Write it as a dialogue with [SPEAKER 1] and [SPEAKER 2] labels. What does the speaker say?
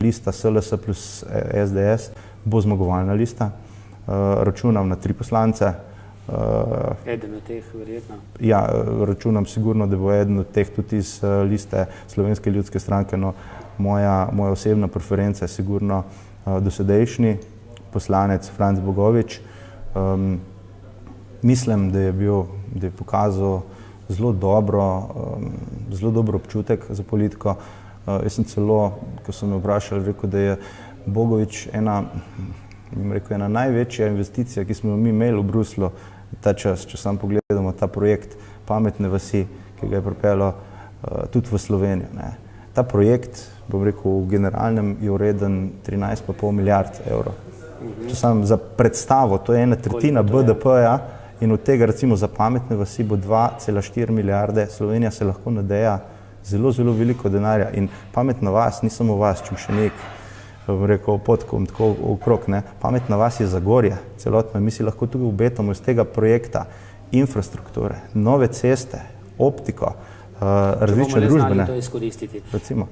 [SPEAKER 1] lista SLS plus SDS bo zmagovalna lista. Računam na 3 poslance.
[SPEAKER 2] Eden od teh, verjetno.
[SPEAKER 1] Ja, računam sigurno, da bo eden od teh tudi iz liste Slovenske ljudske stranke. No, moja osebna preferenca je sigurno dosedajšnji poslanec Franc Bogovič. Mislim, da je pokazal zelo dober občutek za politiko. Jaz sem celo, ko so me vprašali, rekel, da je Bogovič ena največja investicija, ki smo jo mi imeli v Bruslu ta čas, če sam pogledamo ta projekt Pametne vasi, ki ga je pripeljal tudi v Slovenijo. Ta projekt, bom rekel, v generalnem je vreden 13,5 milijard evrov. Če sam za predstavo, to je 1/3 BDP-ja in od tega recimo za Pametne vasi bo 2,4 milijarde. Slovenija se lahko nadeja zelo veliko denarja in pametna vas ni samo vas, Čušenik, rekel Podkom, tako okrog, ne. Pametna vas je Zagorje, celotno. Mi si lahko tudi obetamo iz tega projekta infrastrukture, nove ceste, optiko, različne družbene.
[SPEAKER 2] To izkoristiti.
[SPEAKER 1] Recimo.